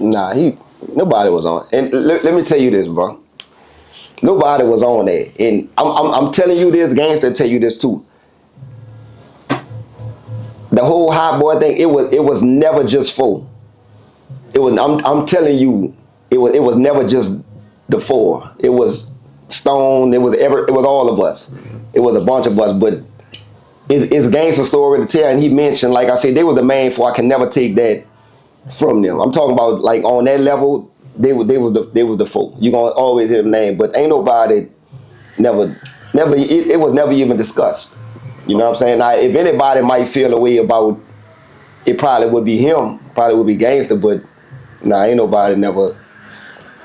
Nah, nobody was on. And let me tell you this, bro. Nobody was on that. And I'm telling you this, gangster tell you this too. The whole hot boy thing, it was never just four. It was I'm telling you, it was never just the four. It was Stone, it was all of us. It was a bunch of us, but it's gangster story to tell. And he mentioned, like I said, they were the main four. I can never take that from them. I'm talking about like on that level, they was the four. You gonna always hear the name, but ain't nobody it was never even discussed. You know what I'm saying? Now, if anybody might feel a way about it, probably would be him, probably would be gangster, but nah, ain't nobody never.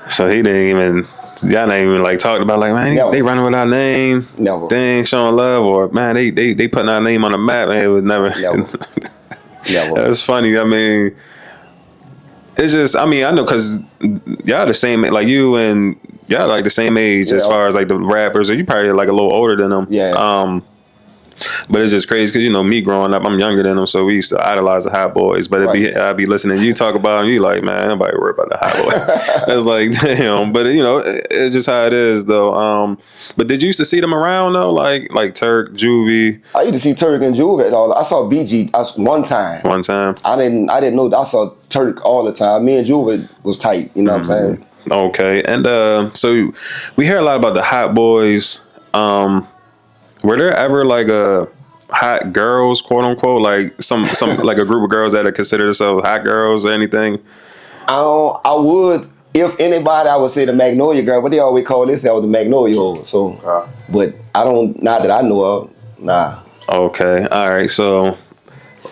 So he didn't even, y'all not even like talked about like, man, they running with our name. Never. They ain't showing love, or man, they putting our name on the map, and it was never. Never. That's funny. I mean, it's just, I mean, I know because y'all the same, like you and y'all like the same age as far as like the rappers, or you probably like a little older than them. Yeah. But it's just crazy because, you know, me growing up, I'm younger than them, so we used to idolize the Hot Boys. But I'd be listening to you talk about them, you like, man, nobody worry about the Hot Boys. It's like, damn. But, you know, it's just how it is, though. But did you used to see them around, though? Like Turk, Juvie? I used to see Turk and Juvie. I saw BG one time. One time? I didn't know. I saw Turk all the time. Me and Juvie was tight, you know what I'm saying? Okay. And so we hear a lot about the Hot Boys. Were there ever like a hot girls, quote unquote, like some like a group of girls that are considered themselves hot girls or anything? I would, if anybody, I would say the Magnolia girl, but they always call themselves the Magnolia hole. So, but I don't, not that I know of. Nah. Okay, all right. So,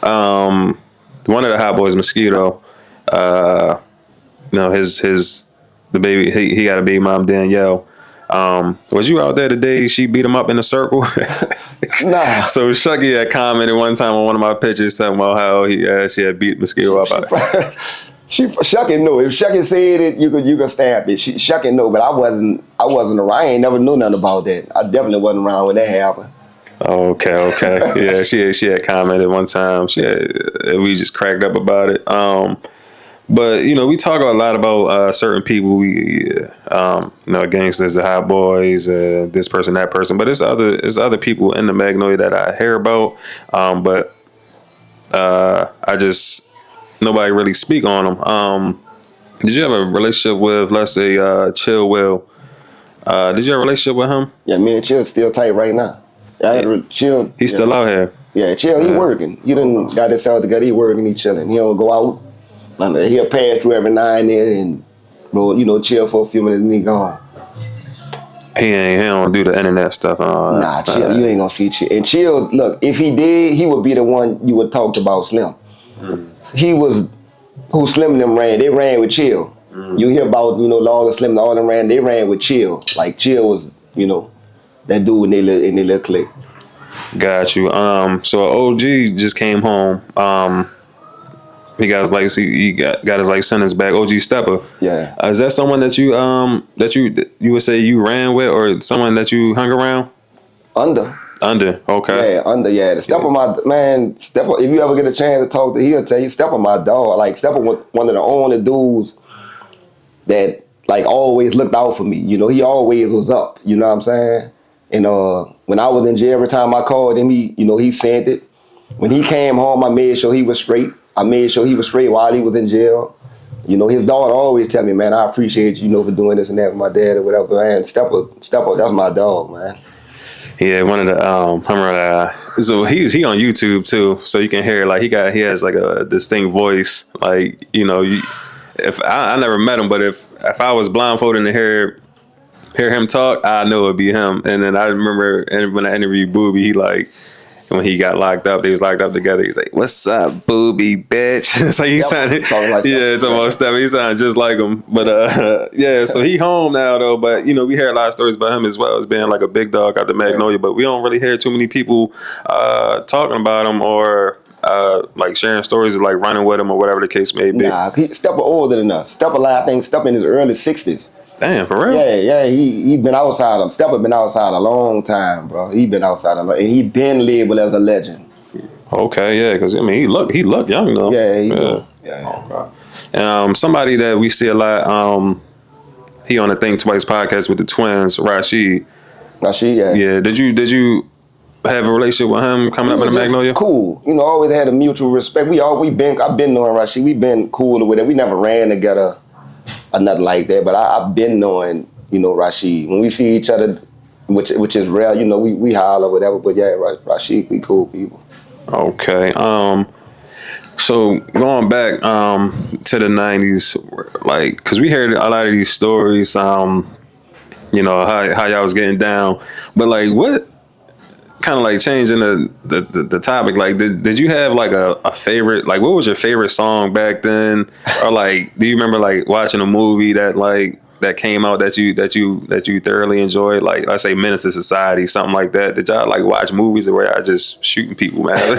one of the Hot Boys, Mosquito, you know, the baby, he got a baby mom, Danielle. Was you out there the day she beat him up in a circle? Nah. So Shucky had commented one time on one of my pictures talking about how she had beat Mosquito up. Shucky knew. If Shucky said it, you could stamp it. Shucky knew, but I wasn't around. I ain't never knew nothing about that. I definitely wasn't around when that happened. Okay. Yeah, she had commented one time. We just cracked up about it. But, you know, we talk a lot about certain people. We, you know, gangsters, the Hot Boys, this person, that person. But there's other people in the Magnolia that I hear about. But nobody really speak on them. Did you have a relationship with, let's say, Chill Will? Did you have a relationship with him? Yeah, me and Chill still tight right now. Chill. He's still out here. Yeah, Chill, he working. He done got himself together. He working, he chilling. He don't go out. He'll pass through every now and then and, you know, chill for a few minutes and he gone. He don't do the internet stuff. Nah, Chill, you ain't gonna see Chill. And Chill, look, if he did, he would be the one you would talk about Slim. He was who Slim and them ran. They ran with Chill. You hear about, you know, Lawler, Slim, and all them ran. They ran with Chill. Like Chill was, you know, that dude in their little clique. Got you. So OG just came home. He got his life. He got his life sentence back. OG Stepper. Yeah. Is that someone that you would say you ran with, or someone that you hung around? Under. Okay. Yeah, under. Yeah. Stepper, my man. Stepper. If you ever get a chance to talk to, he'll tell you. Stepper, my dog. Like Stepper was one of the only dudes that like always looked out for me. You know, he always was up. You know what I'm saying? And when I was in jail, every time I called him, he sent it. When he came home, I made sure he was straight. I made sure he was straight while he was in jail. You know, his daughter always tell me, man, I appreciate you, for doing this and that with my dad or whatever. Man, Stepper, that's my dog, man. Yeah, one of the so he on YouTube too, so you can hear like he has like a distinct voice. Like, you know, if I never met him, but if I was blindfolded and hear him talk, I know it'd be him. And then I remember when I interviewed Booby, he like, when he got locked up, they was locked up together. He's like, "What's up, Booby, bitch?" It's like he sounded, it's almost Steph. He sounded just like him. But yeah, so he home now though. But you know, we hear a lot of stories about him as well as being like a big dog out the Magnolia. But we don't really hear too many people talking about him or like sharing stories of like running with him or whatever the case may be. Nah, Stepper older than us. Stepper, I think Stepper in his early 60s. Damn, for real? Yeah, he been outside. Stepper been outside a long time, bro. He been outside and he been labeled as a legend. Okay, yeah, because I mean he looked young though. Yeah, he do. Yeah. Okay. And somebody that we see a lot, he on the Think Twice podcast with the twins, Rashid. Rashid, yeah. Yeah, did you have a relationship with him coming up in the Magnolia? Cool. You know, always had a mutual respect. I've been knowing Rashid. We been cool with it. We never ran together or nothing like that. But I've been knowing, you know, Rashid. When we see each other, which is rare, you know, we holler whatever. But yeah, Rashid, we cool people. Okay. So going back to the 90s, like, because we heard a lot of these stories, you know, how y'all was getting down, but like, what kind of like changing the topic? Like, did you have like a favorite? Like, what was your favorite song back then? Or like, do you remember like watching a movie that came out that you thoroughly enjoyed? Like, let's say Menace to Society, something like that. Did y'all like watch movies where y'all just shooting people, man?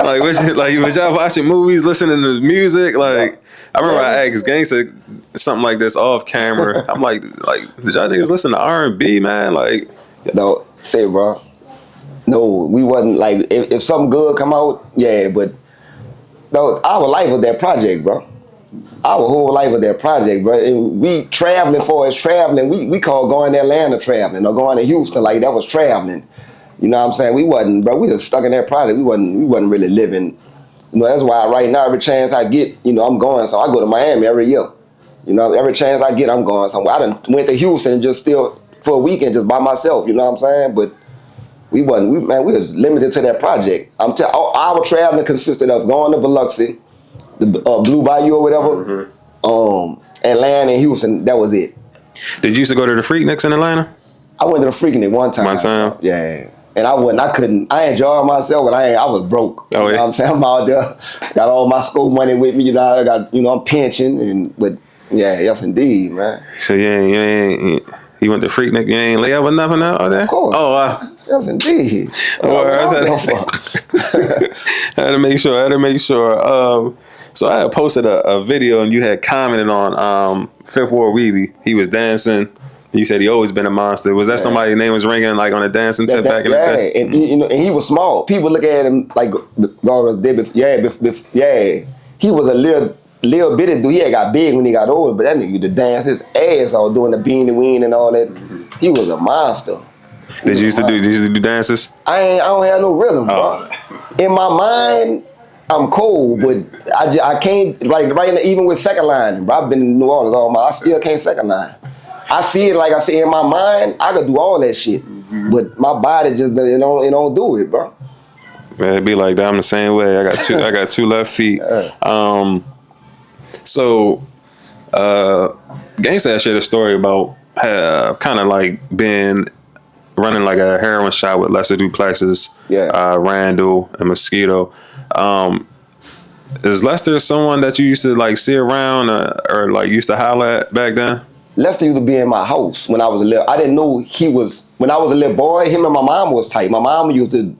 Like, was y'all watching movies, listening to music? Like, I remember I asked Gangsta something like this off camera. I'm like, did y'all niggas listen to R&B, man? Like, no, say, bro. No, we wasn't like if something good come out, yeah, but no, our life was that project, bro. Our whole life was that project, bro. And we traveling for us traveling. We call going to Atlanta traveling or going to Houston, like that was traveling. You know what I'm saying? We wasn't, bro. We just stuck in that project. We wasn't really living. You know, that's why right now every chance I get, you know, I'm going. So I go to Miami every year. You know, every chance I get, I'm going somewhere. I done went to Houston and just still for a weekend just by myself. You know what I'm saying? But we was limited to that project. Our traveling consisted of going to Biloxi, the Blue Bayou or whatever, Atlanta and Houston. That was it. did you used to go to the Freaknicks in Atlanta? I went to the Freaknik one time. One time? Yeah. And I enjoyed myself, but I was broke. Oh, yeah. You know what I'm saying? I'm out there, got all my school money with me, you know, I'm pension but yeah, yes indeed, man. So you went to Freaknik, you ain't lay up with nothing out there? Of course. Oh, wow. Yes indeed. I had to make sure. So I had posted a video and you had commented on Fifth Ward Weedy. He was dancing. You said he always been a monster. Was that somebody's name was ringing like on a dancing tip back in the day? And you know, and he was small. People look at him like he was a little bitty dude. He had got big when he got older, but that nigga used to dance his ass off doing the beanie wean and all that. He was a monster. Did you used to do dances? I don't have no rhythm, bro. In my mind, I'm cold, but I can't like right now, even with second line, bro. I've been in New Orleans I still can't second line. I see it like I say in my mind, I could do all that shit, but my body just it don't do it, bro. Man, it'd be like that. I'm the same way. I got two left feet. So, Gangsta shared a story about kind of like being running like a heroin shop with Lester Duplessis, Randall, and Mosquito. Is Lester someone that you used to like see around or like used to holler at back then? Lester used to be in my house when I was a little. I didn't know he was when I was a little boy. Him and my mom was tight. My mom used to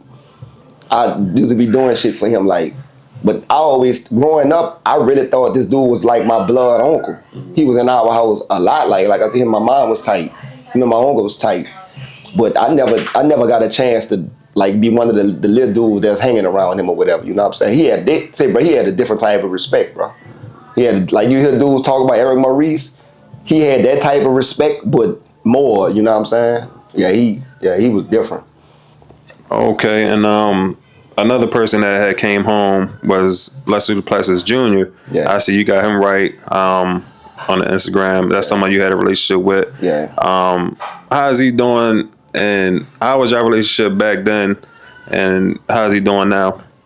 be doing shit for him, like. But I always, growing up, I really thought this dude was like my blood uncle. He was in our house a lot, like I said, my mom was tight. You know, my uncle was tight. But I never got a chance to like be one of the little dudes that's hanging around him or whatever. You know what I'm saying? He had a different type of respect, bro. He had, like you hear dudes talk about Eric Maurice. He had that type of respect, but more. You know what I'm saying? He was different. Okay, and another person that had came home was Lester Duplessis Jr. Yeah. I see you got him right on the Instagram. That's someone you had a relationship with. Yeah. How's he doing? And how was your relationship back then? And how's he doing now?